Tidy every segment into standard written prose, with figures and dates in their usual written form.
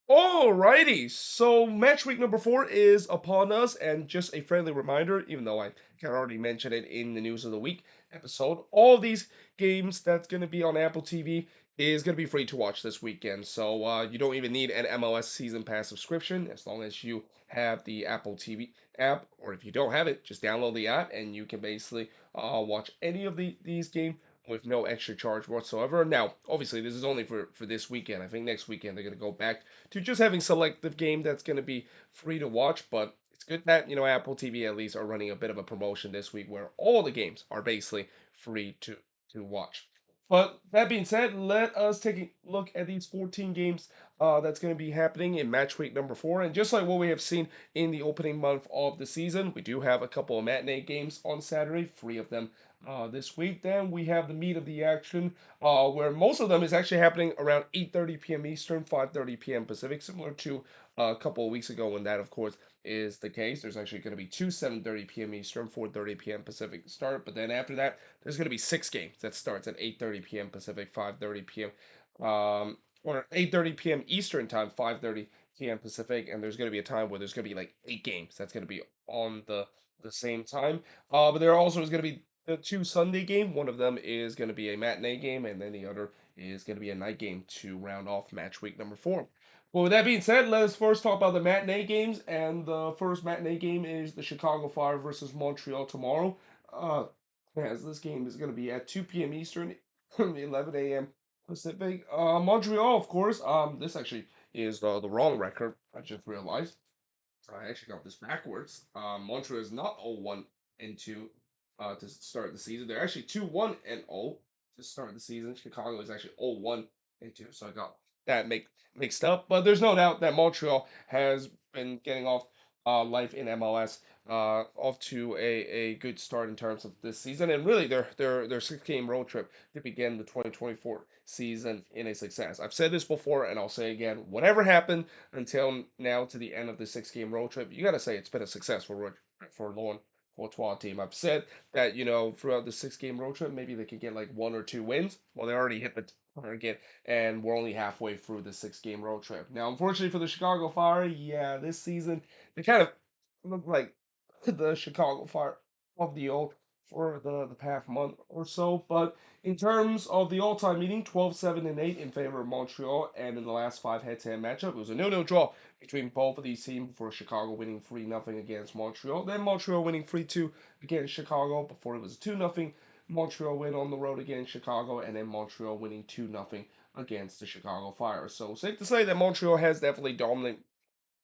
Alrighty, so match week number 4 is upon us, and just a friendly reminder, even though I can already mention it in the news of the week episode, all these games that's going to be on Apple TV is going to be free to watch this weekend. So you don't even need an MLS season pass subscription as long as you have the Apple TV app, or if you don't have it, just download the app and you can basically watch any of these games with no extra charge whatsoever. Now, obviously, this is only for this weekend. I think next weekend they're going to go back to just having selective game that's going to be free to watch. But it's good that Apple TV at least are running a bit of a promotion this week where all the games are basically free to watch. But that being said, let us take a look at these 14 games that's going to be happening in match week number 4. And just like what we have seen in the opening month of the season, we do have a couple of matinee games on Saturday, 3 of them this week. Then we have the meat of the action, where most of them is actually happening around 8:30 p.m. Eastern, 5:30 p.m. Pacific, similar to a couple of weeks ago when that, of course, is the case. There's actually going to be two 7:30 p.m. Eastern, 4:30 p.m. Pacific start, but then after that, there's going to be 6 games that starts at 8:30 p.m. Pacific, 5:30 p.m. Or 8:30 p.m. Eastern time, 5:30 p.m. Pacific, and there's going to be a time where there's going to be like 8 games that's going to be on the same time. But there also is going to be the two Sunday game. One of them is going to be a matinee game, and then the other is going to be a night game to round off match week number 4. Well, with that being said, let us first talk about the matinee games. And the first matinee game is the Chicago Fire versus Montreal tomorrow. As this game is going to be at 2 p.m. Eastern, 11 a.m. Pacific. Montreal, of course. This actually is the wrong record. I just realized. I actually got this backwards. Montreal is not 0-1 and 2 to start the season. They're actually 2-1 and 0 to start the season. Chicago is actually 0-1 and 2, so I got that mixed up. But there's no doubt that Montreal has been getting off life in MLS off to a good start in terms of this season, and really their 6 game road trip to begin the 2024 season in a success. I've said this before, and I'll say again: whatever happened until now to the end of the 6 game road trip, you got to say it's been a successful road for Lauren Courtois team. I've said that throughout the 6 game road trip, maybe they could get like 1 or 2 wins. Well, they already hit the target, and we're only halfway through the 6 game road trip. Now, unfortunately for the Chicago Fire, yeah, this season they kind of look like the Chicago Fire of the old for the past month or so. But in terms of the all-time meeting, 12-7-8 in favor of Montreal, and in the last 5 head-to-head matchup, it was a 0-0 draw between both of these teams, for Chicago winning 3-0 against Montreal. Then Montreal winning 3-2 against Chicago before it was a 2-0 Montreal win on the road against Chicago, and then Montreal winning 2-0 against the Chicago Fire. So safe to say that Montreal has definitely dominated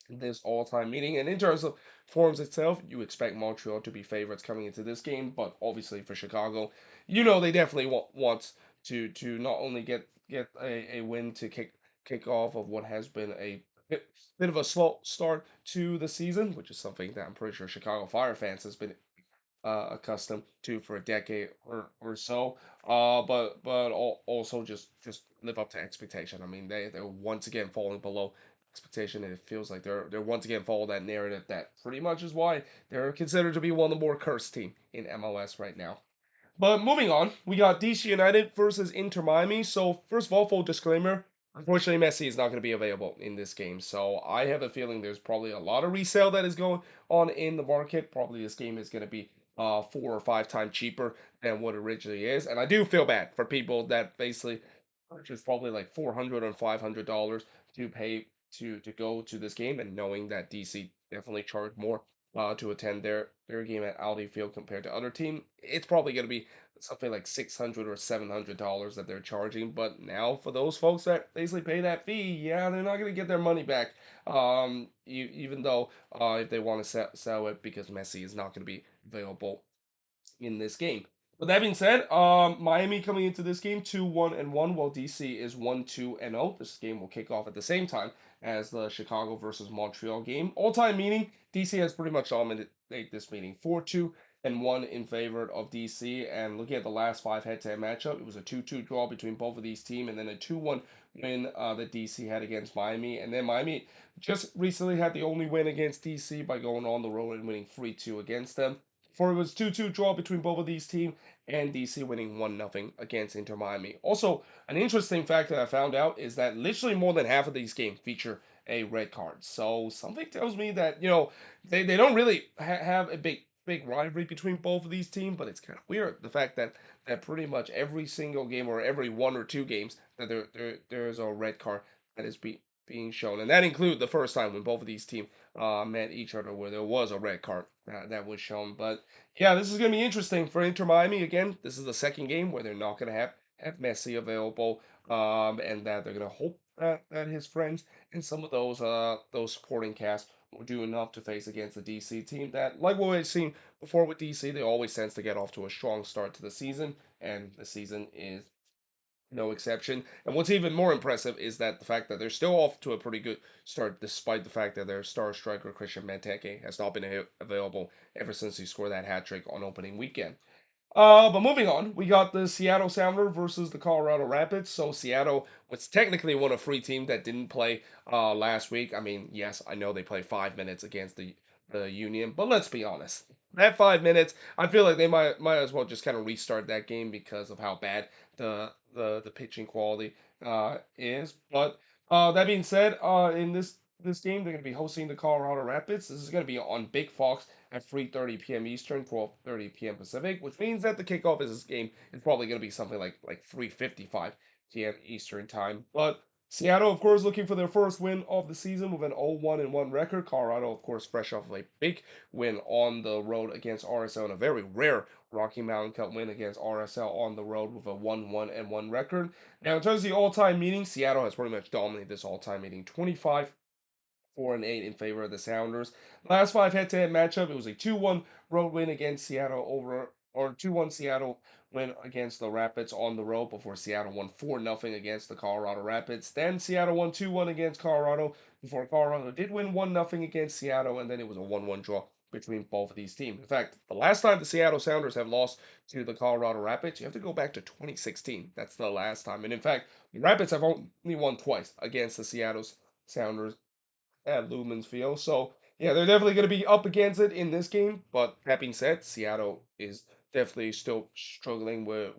this all-time meeting. And in terms of forms itself, you expect Montreal to be favorites coming into this game, but obviously for Chicago, they definitely want to not only get a win to kick off of what has been a bit of a slow start to the season, which is something that I'm pretty sure Chicago Fire fans has been accustomed to for a decade or so. But also just live up to expectation. I mean, they're once again falling below expectation, and it feels like they're once again following that narrative that pretty much is why they're considered to be one of the more cursed team in MLS right now. But moving on, we got DC United versus Inter Miami. So first of all, full disclaimer. Unfortunately, Messi is not going to be available in this game. So I have a feeling there's probably a lot of resale that is going on in the market. Probably this game is going to be 4 or 5 times cheaper than what originally is. And I do feel bad for people that basically purchase probably like $400 and $500 to pay to go to this game, and knowing that DC definitely charge more to attend their game at Audi Field compared to other team, it's probably going to be something like $600 or $700 that they're charging. But now for those folks that basically pay that fee, yeah, they're not going to get their money back. Even though if they want to sell it, because Messi is not going to be available in this game. With that being said, Miami coming into this game 2-1-1, while DC is 1-2-0. This game will kick off at the same time as the Chicago versus Montreal game. All-time meaning, DC has pretty much dominated this meeting, 4-2-1 in favor of DC. And looking at the last 5 head-to-head matchup, it was a 2-2 draw between both of these teams, and then a 2-1 win that DC had against Miami. And then Miami just recently had the only win against DC by going on the road and winning 3-2 against them. For it was 2-2 draw between both of these teams, and DC winning 1-0 against Inter Miami. Also, an interesting fact that I found out is that literally more than half of these games feature a red card. So something tells me that they don't really have a big rivalry between both of these teams, but it's kind of weird the fact that pretty much every single game or every one or two games that there's a red card that is being shown, and that include the first time when both of these teams met each other where there was a red card that was shown. But yeah, this is going to be interesting for Inter Miami. Again, this is the second game where they're not going to have Messi available, and that they're going to hope that his friends and some of those supporting cast will do enough to face against the DC team that, like what we've seen before with DC, they always tends to get off to a strong start to the season, and the season is no exception. And what's even more impressive is that the fact that they're still off to a pretty good start, despite the fact that their star striker Christian Benteke has not been available ever since he scored that hat trick on opening weekend. But moving on, we got the Seattle Sounder versus the Colorado Rapids. So Seattle was technically one of three teams that didn't play last week. I mean, yes, I know they played 5 minutes against the Union, but let's be honest. That 5 minutes, I feel like they might as well just kind of restart that game because of how bad the pitching quality is. But that being said, in this game, they're going to be hosting the Colorado Rapids. This is going to be on Big Fox at 3:30 p.m. Eastern, 12:30 p.m. Pacific, which means that the kickoff of this game is probably going to be something like 3:55 p.m. Eastern time. But Seattle, of course, looking for their first win of the season with an 0-1-1 record. Colorado, of course, fresh off of a big win on the road against RSL and a very rare Rocky Mountain Cup win against RSL on the road with a 1-1-1 record. Now, in terms of the all-time meeting, Seattle has pretty much dominated this all-time meeting, 25-4-8 in favor of the Sounders. Last five head-to-head matchup, it was a 2-1 road win against Seattle or 2-1 Seattle win against the Rapids on the road before Seattle won 4-0 against the Colorado Rapids. Then Seattle won 2-1 against Colorado before Colorado did win 1-0 against Seattle, and then it was a 1-1 draw between both of these teams. In fact, the last time the Seattle Sounders have lost to the Colorado Rapids, you have to go back to 2016. That's the last time. And in fact, the Rapids have only won twice against the Seattle Sounders at Lumen's Field. So yeah, they're definitely going to be up against it in this game. But that being said, Seattle is definitely still struggling with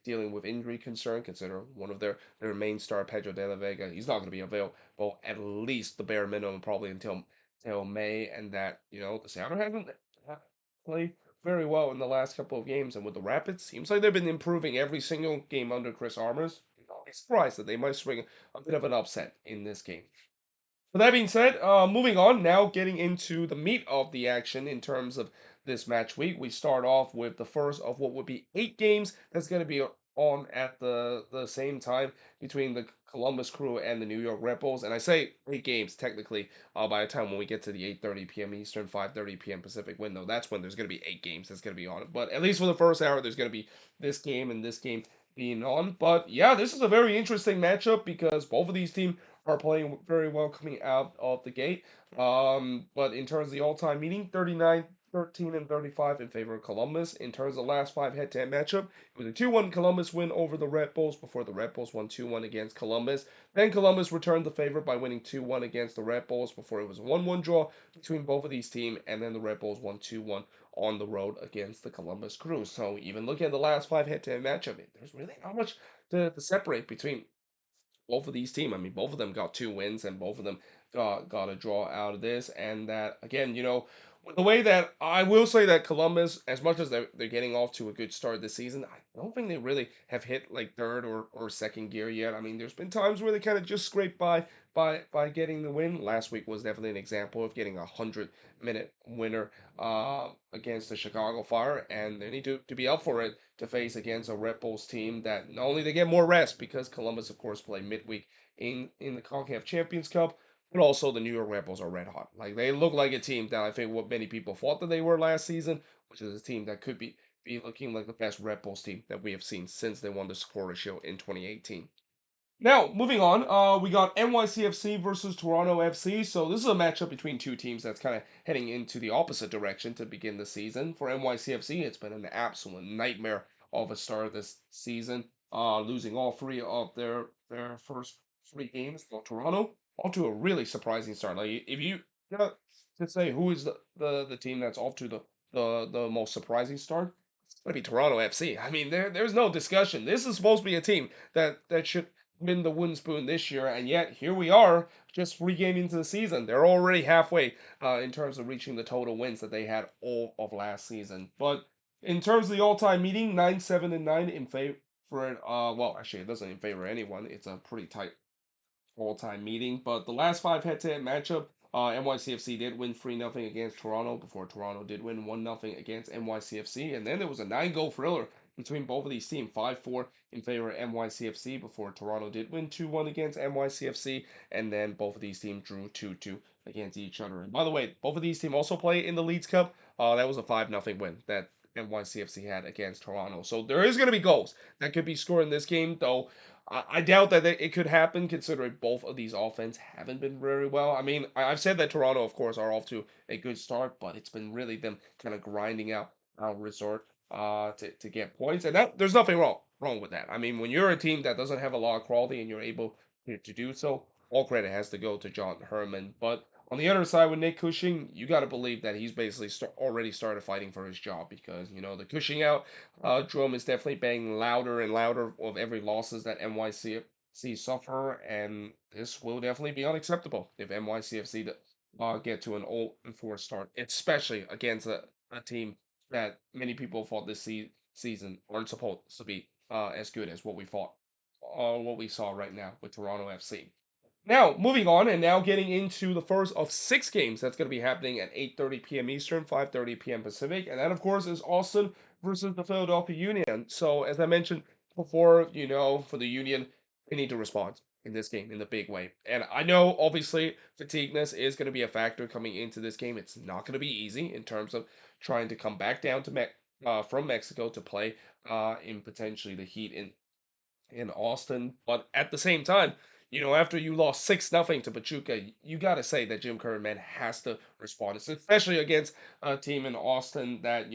dealing with injury concern. Consider one of their main star, Pedro de la Vega, he's not going to be available at least the bare minimum probably until May, and that the Seattle haven't played very well in the last couple of games, and with the Rapids, seems like they've been improving every single game under Chris Armors. I'll be surprised that they might swing a bit of an upset in this game. With that being said, moving on now, getting into the meat of the action in terms of this match week. We start off with the first of what would be 8 games that's going to be on at the same time between the Columbus Crew and the New York Red Bulls. And I say 8 games technically by the time when we get to the 8:30 p.m. Eastern, 5:30 p.m. Pacific window. That's when there's going to be 8 games that's going to be on it. But at least for the first hour, there's going to be this game and this game being on. But yeah, this is a very interesting matchup because both of these teams are playing very well coming out of the gate. But in terms of the all-time meeting, 39, 13, and 35 in favor of Columbus. In terms of the last five head-to-head matchup, it was a 2-1 Columbus win over the Red Bulls before the Red Bulls won 2-1 against Columbus. Then Columbus returned the favor by winning 2-1 against the Red Bulls before it was a 1-1 draw between both of these teams, and then the Red Bulls won 2-1 on the road against the Columbus Crew. So even looking at the last five head-to-head matchup, there's really not much to separate between both of these teams. I mean, both of them got 2 wins, and both of them got a draw out of this. And that again, the way that I will say that Columbus, as much as they're getting off to a good start this season, I don't think they really have hit like third or second gear yet. I mean, there's been times where they kind of just scrape by getting the win. Last week was definitely an example of getting a 100-minute winner against the Chicago Fire, and they need to be up for it to face against a Red Bulls team that not only they get more rest because Columbus, of course, play midweek in the CONCACAF Champions Cup, but also the New York Red Bulls are red hot. Like they look like a team that I think what many people thought that they were last season, which is a team that could be looking like the best Red Bulls team that we have seen since they won the Scorer Shield in 2018. Now, moving on, we got NYCFC versus Toronto FC. So this is a matchup between two teams that's kind of heading into the opposite direction to begin the season. For NYCFC, it's been an absolute nightmare of a start this season, losing all three of their first 3 games. Well, Toronto, off to a really surprising start. Like if you got to say who is the team that's off to the most surprising start, it's gonna be Toronto FC. I mean, there's no discussion. This is supposed to be a team that should win the wooden spoon this year, and yet here we are, just 3 games into the season. They're already halfway in terms of reaching the total wins that they had all of last season. But in terms of the all-time meeting, 9-7-9 in favor. Well, actually, it doesn't in favor anyone. It's a pretty tight all-time meeting. But the last 5 head-to-head matchup, NYCFC did win 3-0 against Toronto before Toronto did win 1-0 against NYCFC. And then there was a 9-goal thriller between both of these teams, 5-4 in favor of NYCFC before Toronto did win 2-1 against NYCFC. And then both of these teams drew 2-2 against each other. And by the way, both of these teams also play in the Leeds Cup. That was a 5-0 win that NYCFC had against Toronto. So there is going to be goals that could be scored in this game, though I doubt that it could happen considering both of these offense haven't been very well. I mean, I've said that Toronto, of course, are off to a good start, but it's been really them kind of grinding out resort to get points, and that there's nothing wrong with that. I mean, when you're a team that doesn't have a lot of quality and you're able to do so, all credit has to go to John Herman. But on the other side with Nick Cushing, you got to believe that he's basically already started fighting for his job because the Cushing out drum is definitely banging louder and louder of every losses that NYCFC suffer, and this will definitely be unacceptable if NYCFC get to an 0-4 start, especially against a team that many people thought this season aren't supposed to be as good as what we saw right now with Toronto FC. Now, moving on, and now getting into the first of 6 games that's going to be happening at 8:30 p.m. Eastern, 5:30 p.m. Pacific, and that, of course, is Austin versus the Philadelphia Union. So, as I mentioned before, for the Union, they need to respond in this game in the big way. And I know, obviously, fatigueness is going to be a factor coming into this game. It's not going to be easy in terms of trying to come back down to from Mexico to play in potentially the Heat in Austin. But at the same time, after you lost 6-0 to Pachuca, you got to say that Jim Curry, man, has to respond, especially against a team in Austin that,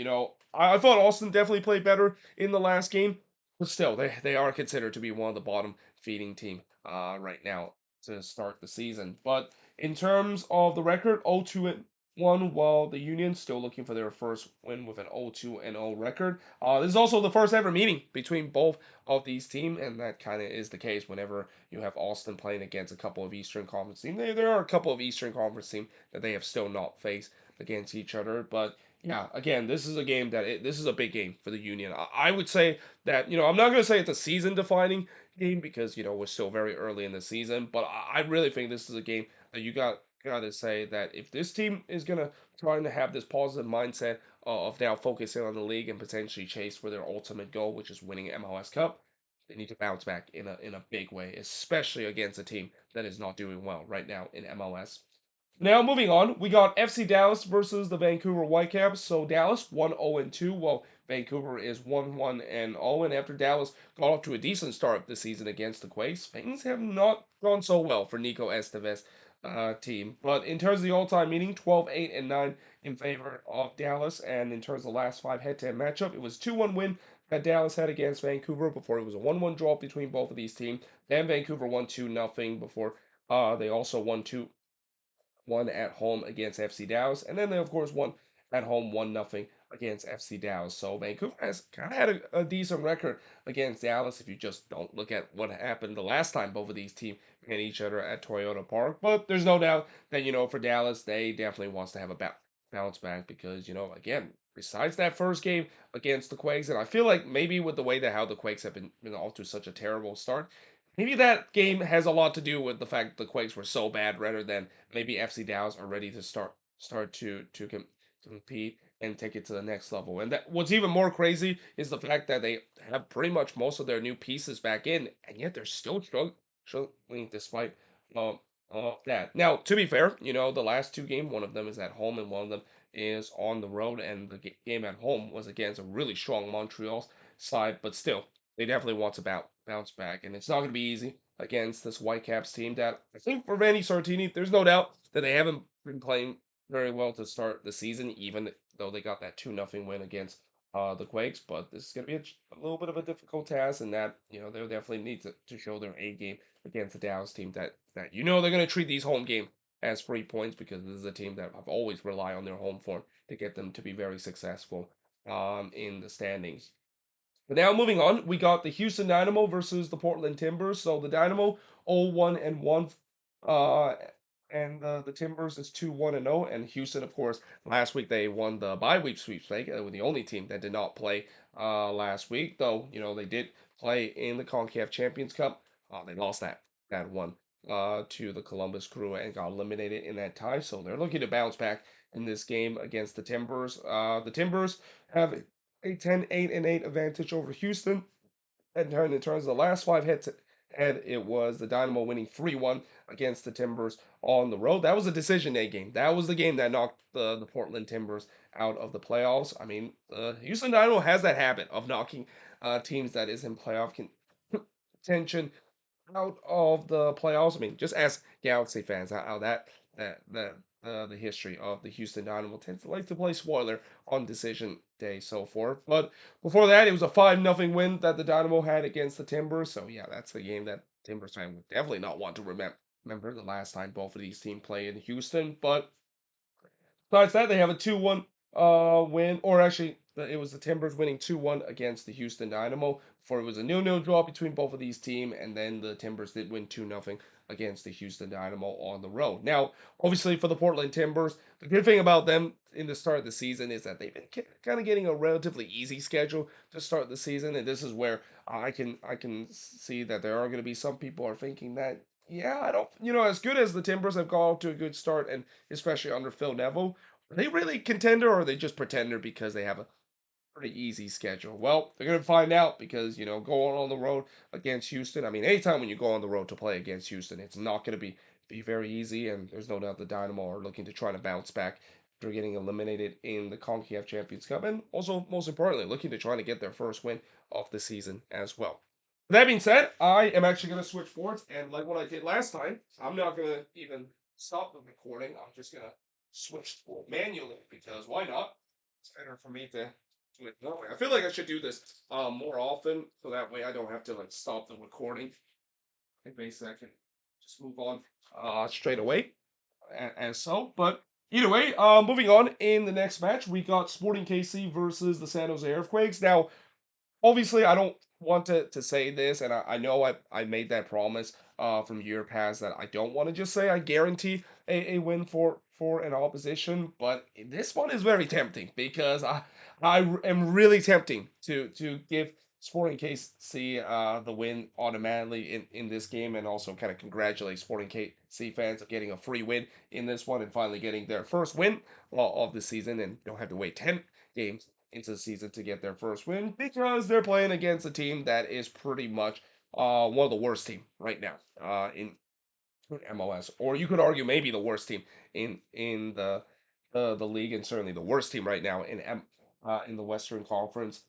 I thought Austin definitely played better in the last game, but still, they are considered to be one of the bottom feeding team right now to start the season. But in terms of the record, 0-2-1, while the Union still looking for their first win with an 0-2-0 record. This is also the first ever meeting between both of these teams, and that kind of is the case whenever you have Austin playing against a couple of Eastern Conference teams. There are a couple of Eastern Conference teams that they have still not faced against each other, but yeah, again, this is a game this is a big game for the Union. I would say that I'm not going to say it's a season-defining game because we're still very early in the season, but I really think this is a game that you gotta say that if this team is gonna try to have this positive mindset of now focusing on the league and potentially chase for their ultimate goal, which is winning MLS Cup, they need to bounce back in a big way, especially against a team that is not doing well right now in MLS. Now moving on, we got FC Dallas versus the Vancouver Whitecaps. So Dallas 1-0-2, while Vancouver is 1-1-0. And after Dallas got off to a decent start this season against the Quakes, things have not gone so well for Nico Estevez team. But in terms of the all-time meeting, 12-8-9 in favor of Dallas. And in terms of the last 5 head-to-head matchup, it was 2-1 win that Dallas had against Vancouver before it was a 1-1 draw between both of these teams. Then Vancouver won 2-0 before they also won 2-1 at home against FC Dallas, and then they of course won at home 1-0 against FC Dallas. So Vancouver has kind of had a decent record against Dallas if you just don't look at what happened the last time both of these teams met each other at Toyota Park. But there's no doubt that for Dallas they definitely wants to have a bounce back because again, besides that first game against the Quakes, and I feel like maybe with the way that how the Quakes have been off to such a terrible start, maybe that game has a lot to do with the fact the Quakes were so bad, rather than maybe FC Dallas are ready to start to compete and take it to the next level. And that what's even more crazy is the fact that they have pretty much most of their new pieces back in, and yet they're still struggling despite that. Now, to be fair, the last 2 games, one of them is at home and one of them is on the road, and the game at home was against a really strong Montreal side, but still, they definitely want to bounce back, and it's not going to be easy against this Whitecaps team that I think for Vanni Sartini, there's no doubt that they haven't been playing very well to start the season, even though they got that 2-0 win against the Quakes. But this is going to be a little bit of a difficult task, and that they'll definitely need to show their A game against the Dallas team that they're going to treat these home games as 3 points because this is a team that I've always relied on their home form to get them to be very successful in the standings. But now moving on, we got the Houston Dynamo versus the Portland Timbers. So the Dynamo 0-1 and 1, uh, and the Timbers is 2-1 and 0. And Houston, of course, last week they won the bye week sweepstake. They were the only team that did not play last week, though they did play in the Concacaf Champions Cup. They lost that one to the Columbus Crew and got eliminated in that tie. So they're looking to bounce back in this game against the Timbers. The Timbers have a 10-8-8 advantage over Houston. And in terms of the last five head, it was the Dynamo winning 3-1 against the Timbers on the road. That was a decision day game. That was the game that knocked the Portland Timbers out of the playoffs. I mean, Houston Dynamo has that habit of knocking teams that is in playoff contention out of the playoffs. I mean, just ask Galaxy fans how the history of the Houston Dynamo tends to like to play spoiler on decision day, so forth. But before that, it was a 5-0 win that the Dynamo had against the Timbers. So yeah, that's a game that Timbers fan would definitely not want to remember the last time both of these teams played in Houston. But besides that, they have a 2-1 win, or actually, it was the Timbers winning 2-1 against the Houston Dynamo. Before it was a 0-0 draw between both of these teams, and then the Timbers did win 2-0 against the Houston Dynamo on the road. Now, obviously, for the Portland Timbers, the good thing about them in the start of the season is that they've been kind of getting a relatively easy schedule to start the season, and this is where I can see that there are going to be some people are thinking that yeah, I don't, as good as the Timbers have got to a good start, and especially under Phil Neville, are they really contender or are they just pretender because they have a pretty easy schedule? Well, they're going to find out because, going on the road against Houston, I mean, anytime when you go on the road to play against Houston, it's not going to be very easy. And there's no doubt the Dynamo are looking to try to bounce back after getting eliminated in the CONCACAF Champions Cup. And also, most importantly, looking to try to get their first win of the season as well. That being said, I am actually going to switch boards. And like what I did last time, I'm not going to even stop the recording. I'm just going to switch manually because why not? It's better for me to do it that way. I feel like I should do this more often so that way I don't have to like stop the recording. And basically I can just move on straight away as so. But either way, moving on in the next match, we got Sporting KC versus the San Jose Earthquakes. Now, obviously, I don't want to say this, and I know I made that promise from year past that I don't want to just say I guarantee a win for an opposition, but this one is very tempting because I am really tempting to give Sporting KC the win automatically in this game, and also kind of congratulate Sporting KC fans of getting a free win in this one and finally getting their first win of the season, and don't have to wait 10 games into the season to get their first win because they're playing against a team that is pretty much one of the worst team right now in MLS, or you could argue maybe the worst team in the league, and certainly the worst team right now in the Western Conference,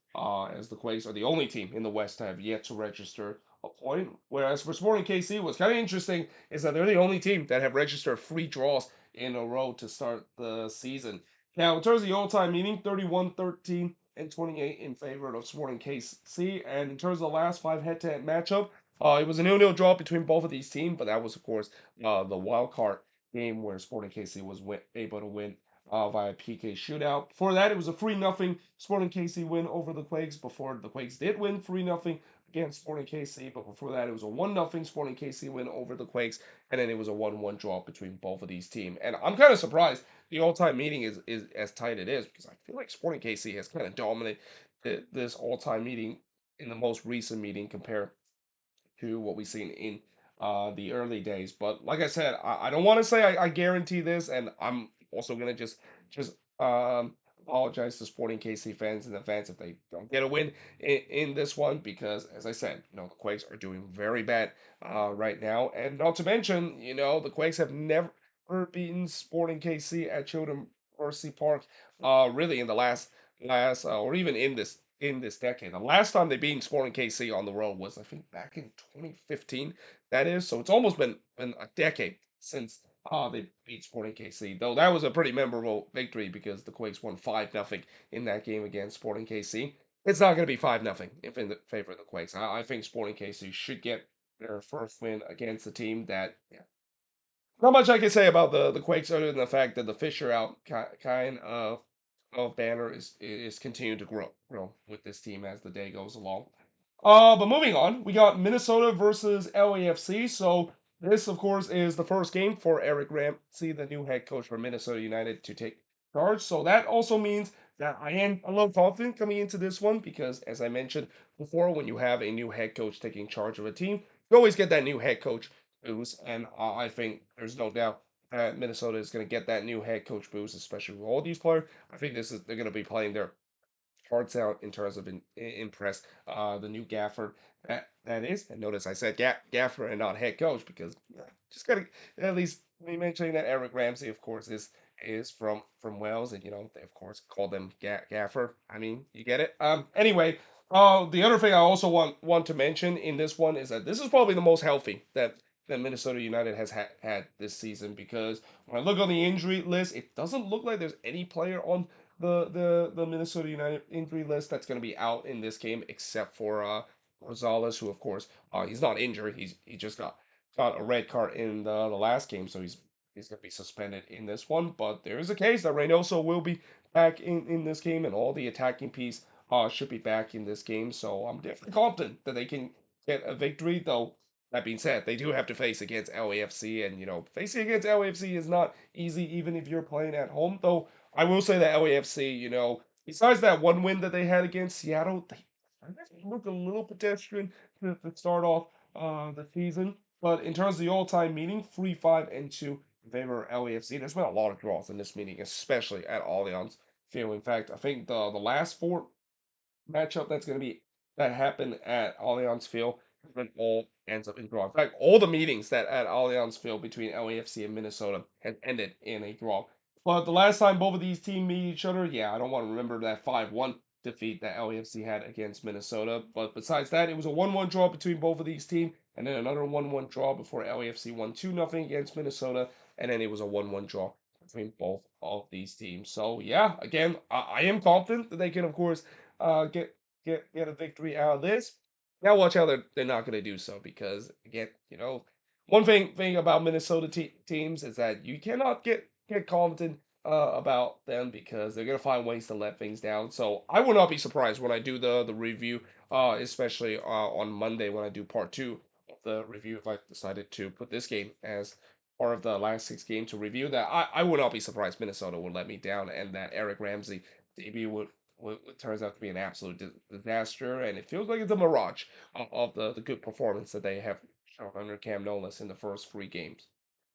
as the Quakes are the only team in the West to have yet to register a point. Whereas for Sporting KC, what's kind of interesting is that they're the only team that have registered 3 draws in a row to start the season. Now, in terms of the all-time meeting, 31, 13, and 28 in favor of Sporting KC. And in terms of the last 5 head-to-head matchup, it was a 0-0 draw between both of these teams, but that was, of course, the wild card game where Sporting KC was able to win via PK shootout. Before that, it was a 3-0 Sporting KC win over the Quakes. Before the Quakes did win 3-0 against Sporting KC, but before that, it was a 1-0 Sporting KC win over the Quakes, and then it was a 1-1 draw between both of these teams. And I'm kind of surprised the all-time meeting is as tight it is because I feel like Sporting KC has kind of dominated this all-time meeting in the most recent meeting compared to what we've seen in the early days. But like I said, I don't want to say I guarantee this, and I'm also gonna just apologize to Sporting KC fans in advance if they don't get a win in this one because, as I said, the Quakes are doing very bad right now, and not to mention, the Quakes have never beaten Sporting KC at Children Mercy Park, really in the last or even in this decade. The last time they beat Sporting KC on the road was, I think, back in 2015. That is, so it's almost been a decade since they beat Sporting KC. Though that was a pretty memorable victory because the Quakes won 5-0 in that game against Sporting KC. It's not going to be 5-0 in the favor of the Quakes. I think Sporting KC should get their first win against a team that, yeah, not much I can say about the Quakes other than the fact that the Fisher out kind of banner is continuing to grow with this team as the day goes along. But moving on, we got Minnesota versus LAFC. So this, of course, is the first game for Eric Ramsey, the new head coach for Minnesota United, to take charge. So that also means that I am a little confident coming into this one because, as I mentioned before, when you have a new head coach taking charge of a team, you always get that new head coach boost, and I think there's no doubt that Minnesota is going to get that new head coach boost, especially with all these players. I think they're going to be playing their hearts out in terms of impress the new gaffer that is. And notice I said gaffer and not head coach because just gotta at least me mentioning that Eric Ramsey, of course, is from Wales, and they of course call them gaffer. I mean, you get it. Anyway, the other thing I also want to mention in this one is that this is probably the most healthy that Minnesota United has had this season because when I look on the injury list, it doesn't look like there's any player on the Minnesota United injury list that's going to be out in this game, except for Rosales, who of course he's not injured. He just got a red card in the last game, so he's going to be suspended in this one. But there is a case that Reynoso will be back in this game, and all the attacking piece should be back in this game. So I'm definitely confident that they can get a victory. Though that being said, they do have to face against LAFC, and facing against LAFC is not easy, even if you're playing at home. Though I will say that LAFC, besides that one win that they had against Seattle, they looked a little pedestrian to start off the season. But in terms of the all-time meeting, 3-5-2 in favor of LAFC. There's been a lot of draws in this meeting, especially at Allianz Field. In fact, I think the last four matchup that happened at Allianz Field when all ends up in draw. In fact, all the meetings that at Allianz Field between LAFC and Minnesota had ended in a draw. But the last time both of these teams meet each other, yeah, I don't want to remember that 5-1 defeat that LAFC had against Minnesota. But besides that, it was a 1-1 draw between both of these teams, and then another 1-1 draw before LAFC won 2-0 against Minnesota, and then it was a 1-1 draw between both of these teams. So yeah, again, I am confident that they can, of course, get a victory out of this. Now watch how they're not going to do so because again, one thing about Minnesota teams is that you cannot get confident about them because they're going to find ways to let things down. So I will not be surprised when I do the review, especially on Monday when I do part two of the review. If I decided to put this game as part of the last six games to review, that I would not be surprised Minnesota would let me down and that Eric Ramsey debut what turns out to be an absolute disaster, and it feels like it's a mirage of the good performance that they have shown under Cam Nolas in the first three games.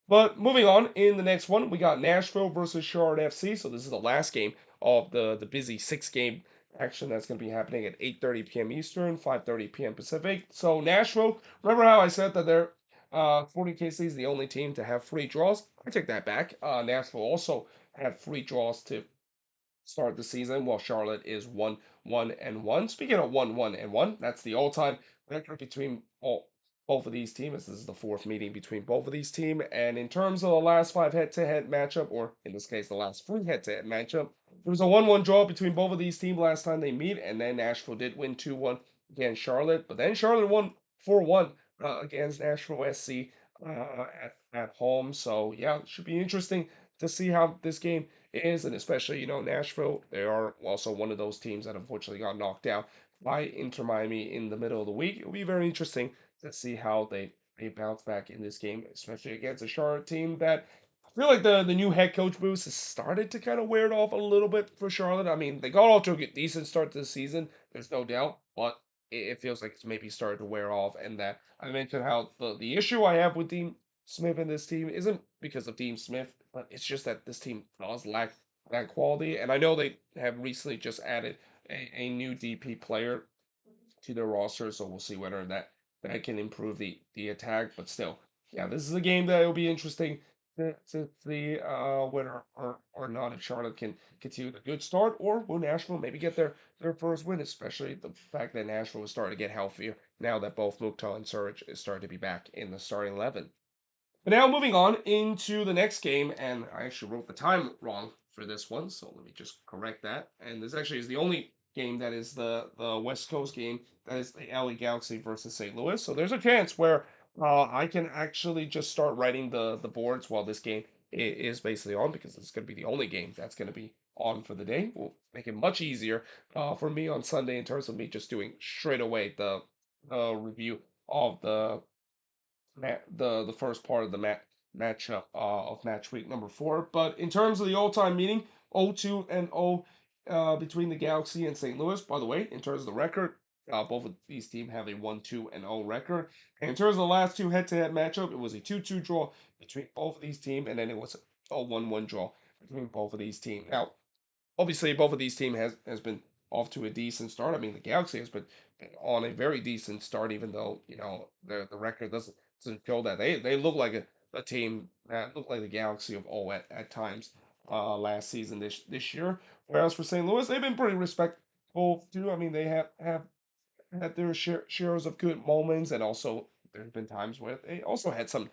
But moving on, in the next one, we got Nashville versus Charlotte FC. So this is the last game of the busy six-game action that's going to be happening at 8:30 p.m. Eastern, 5:30 p.m. Pacific. So Nashville, remember how I said that they're 40KC is the only team to have free draws? I take that back. Nashville also had free draws to start the season, while Charlotte is 1-1-1. Speaking of 1-1-1, that's the all-time record between both of these teams. This is the fourth meeting between both of these teams. And in terms of the last five head-to-head matchup, or in this case, the last three head-to-head matchup, it was a 1-1 draw between both of these teams last time they meet, and then Nashville did win 2-1 against Charlotte, but then Charlotte won 4-1 against Nashville SC at home. So yeah, it should be interesting to see how this game is, and especially Nashville. They are also one of those teams that unfortunately got knocked out by Inter Miami in the middle of the week. It'll be very interesting to see how they bounce back in this game, especially against a Charlotte team that I feel like the new head coach boost has started to kind of wear it off a little bit for Charlotte. I mean, they got off to a decent start to the season, there's no doubt, but it feels like it's maybe started to wear off. And that I mentioned how the issue I have with Dean Smith in this team isn't because of Dean Smith, but it's just that this team does lack that quality. And I know they have recently just added a new DP player to their roster, so we'll see whether that can improve the attack. But still, yeah, this is a game that will be interesting to see whether or not if Charlotte can continue the good start, or will Nashville maybe get their first win, especially the fact that Nashville is starting to get healthier now that both Mukhtar and Surge is starting to be back in the starting 11. But now moving on into the next game, and I actually wrote the time wrong for this one, so let me just correct that. And this actually is the only game that is the West Coast game that is the LA Galaxy versus St. Louis. So there's a chance where I can actually just start writing the boards while this game is basically on, because it's going to be the only game that's going to be on for the day. Will make it much easier for me on Sunday in terms of me just doing straight away the review of the first part of the matchup of match week number 4. But in terms of the all-time meeting, 0-2 and 0 between the Galaxy and St. Louis. By the way, in terms of the record, both of these teams have a 1-2 and 0 record. And in terms of the last two head-to-head matchup, it was a 2-2 draw between both of these teams, and then it was a 1-1 draw between both of these teams. Now, obviously both of these teams has been off to a decent start. I mean, the Galaxy has been on a very decent start, even though the record doesn't show that. They look like a team that look like the Galaxy of old at times last season this year. Whereas for St. Louis, they've been pretty respectful too. I mean, they have had their shares of good moments, and also there's been times where they also had some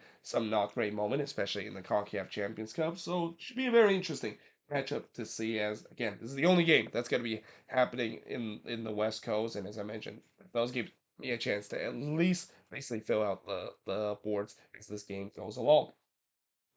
not great moments, especially in the CONCACAF Champions Cup. So it should be a very interesting matchup to see. As again, this is the only game that's going to be happening in the West Coast, and as I mentioned, it does give me a chance to at least basically fill out the boards as this game goes along.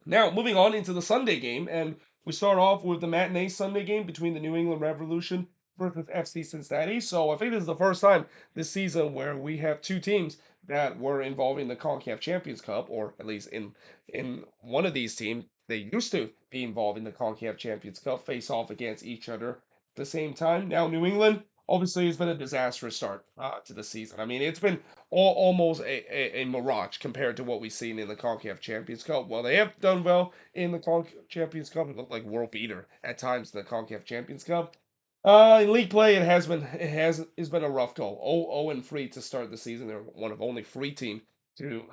Now, moving on into the Sunday game, and we start off with the matinee Sunday game between the New England Revolution versus FC Cincinnati. So I think this is the first time this season where we have two teams that were involving the CONCACAF Champions Cup, or at least in one of these teams, they used to be involved in the CONCACAF Champions Cup, face off against each other at the same time. Now, New England obviously has been a disastrous start to the season. I mean, it's been almost a mirage compared to what we've seen in the CONCACAF Champions Cup. Well, they have done well in the CONCACAF Champions Cup. It looked like world beater at times in the CONCACAF Champions Cup. In league play, it's been a rough go. 0-3 to start the season. They're one of only 3 teams to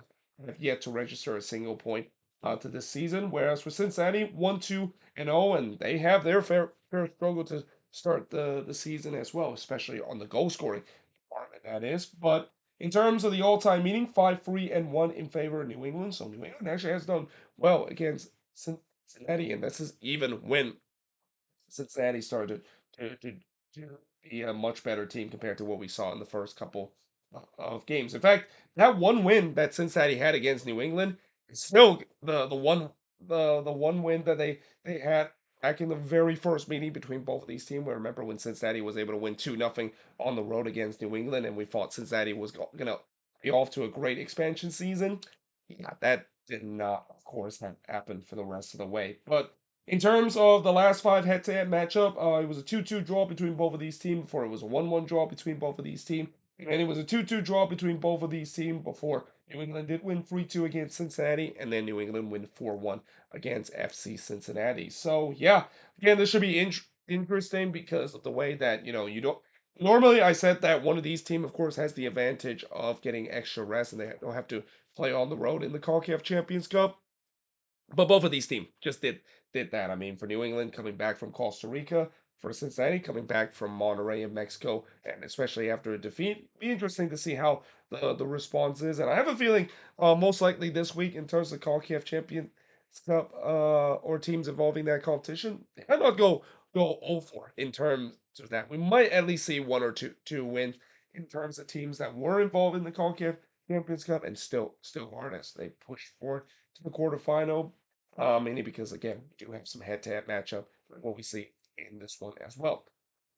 have yet to register a single point to this season. Whereas for Cincinnati, 1-2 and 0, and they have their fair struggle to start the season as well, especially on the goal scoring department, that is. But in terms of the all-time meeting, 5-3 and 1 in favor of New England. So New England actually has done well against Cincinnati, and this is even when Cincinnati started to be a much better team compared to what we saw in the first couple of games. In fact, that one win that Cincinnati had against New England is still the one win that they had back in the very first meeting between both of these teams. We remember when Cincinnati was able to win 2-0 on the road against New England, and we thought Cincinnati was gonna be off to a great expansion season. Yeah, that did not, of course, happen for the rest of the way. But in terms of the last 5 head-to-head matchup, it was a 2-2 draw between both of these teams before it was a 1-1 draw between both of these teams. And it was a 2-2 draw between both of these teams before New England did win 3-2 against Cincinnati, and then New England win 4-1 against FC Cincinnati. So, yeah, again, this should be interesting because of the way that, you don't. Normally, I said that one of these teams, of course, has the advantage of getting extra rest, and they don't have to play on the road in the CONCACAF Champions Cup. But both of these teams just did that. I mean, for New England coming back from Costa Rica, for Cincinnati coming back from Monterrey in Mexico, and especially after a defeat, be interesting to see how the response is. And I have a feeling, most likely this week in terms of CONCACAF Champions Cup, or teams involving that competition, they might not go 0-4 in terms of that. We might at least see one or two wins in terms of teams that were involved in the CONCACAF Champions Cup and still hard as they push forward to the quarterfinal. Mainly because again, we do have some head-to-head matchup like what we see in this one as well.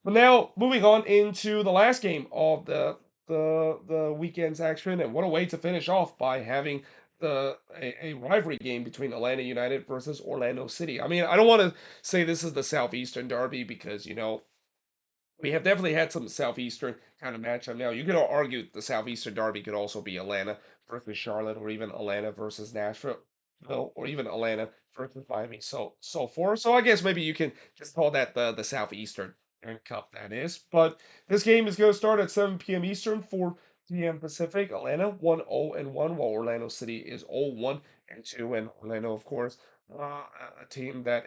But now moving on into the last game of the weekend's action, and what a way to finish off by having a rivalry game between Atlanta United versus Orlando City. I mean, I don't want to say this is the Southeastern Derby because we have definitely had some Southeastern kind of matchup. Now, you could argue the Southeastern Derby could also be Atlanta versus Charlotte, or even Atlanta versus Nashville, or even Atlanta versus Miami, so forth. So I guess maybe you can just call that the Southeastern Cup, that is. But this game is going to start at 7 p.m. Eastern, 4 p.m. Pacific. Atlanta 1-0-1, while Orlando City is 0-1-2, and Orlando, of course, a team that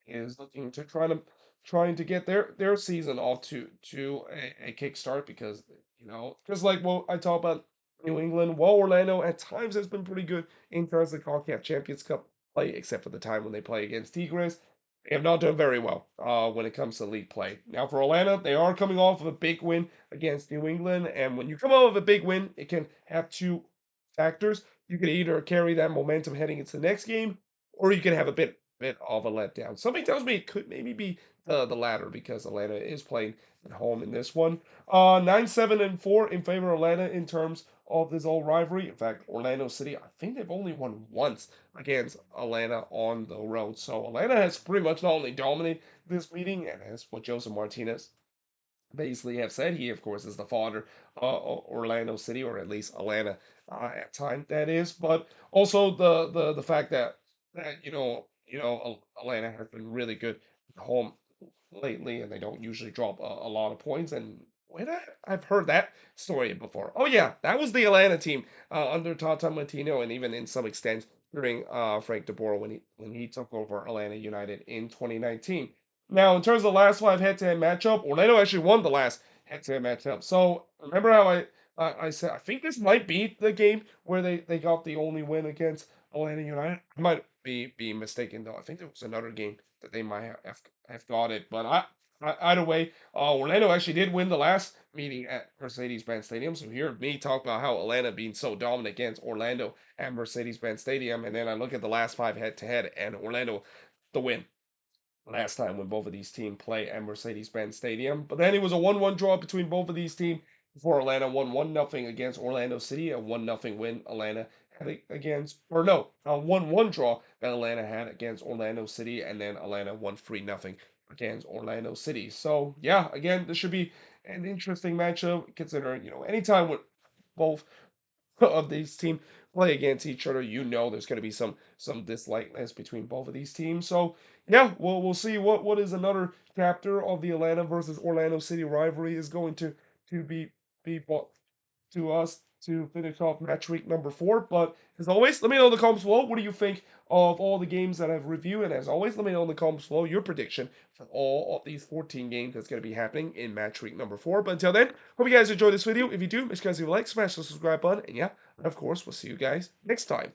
is looking to trying to get their season off to a kickstart, because just like what I talked about New England, while Orlando at times has been pretty good in terms of CONCACAF Champions Cup play, except for the time when they play against Tigres. They have not done very well when it comes to league play. Now for Orlando, they are coming off of a big win against New England, and when you come off of a big win, it can have two factors. You can either carry that momentum heading into the next game, or you can have a bit of a letdown. Something tells me it could maybe be the latter because Atlanta is playing at home in this one. 9-7-4 in favor of Atlanta in terms of this old rivalry. In fact, Orlando City, I think they've only won once against Atlanta on the road. So Atlanta has pretty much not only dominated this meeting, and as what Joseph Martinez basically have said, he of course is the father of Orlando City, or at least Atlanta at time that is. But also the fact that Atlanta has been really good at home lately, and they don't usually drop a lot of points. And wait, I've heard that story before. Oh yeah, that was the Atlanta team under Tata Martino, and even in some extent during Frank DeBoer when he took over Atlanta United in 2019. Now, in terms of the last five head-to-head matchup, Orlando actually won the last head-to-head matchup. So remember how I said I think this might be the game where they got the only win against Atlanta United. I might be mistaken though. I think there was another game that they might have got it, but either way, Orlando actually did win the last meeting at Mercedes-Benz Stadium. So hear me talk about how Atlanta being so dominant against Orlando at Mercedes-Benz Stadium, and then I look at the last five head-to-head and Orlando the win last time when both of these teams play at Mercedes-Benz Stadium. But then it was a 1-1 draw between both of these teams before Atlanta won 1-0 against Orlando City, a 1-0 win Atlanta had against, or no, a 1-1 draw that Atlanta had against Orlando City, and then Atlanta won 3-0 against Orlando City. So yeah, again, this should be an interesting matchup considering, anytime with both of these teams play against each other, there's going to be some dislikeness between both of these teams. So yeah, we'll see what is another chapter of the Atlanta versus Orlando City rivalry is going to be brought to us to finish off match week number 4. But as always, let me know in the comments below what do you think of all the games that I've reviewed, and as always, let me know in the comments below your prediction for all of these 14 games that's going to be happening in match week number 4. But until then, hope you guys enjoyed this video. If you do, make sure you guys leave a like, smash the subscribe button, and yeah, of course, we'll see you guys next time.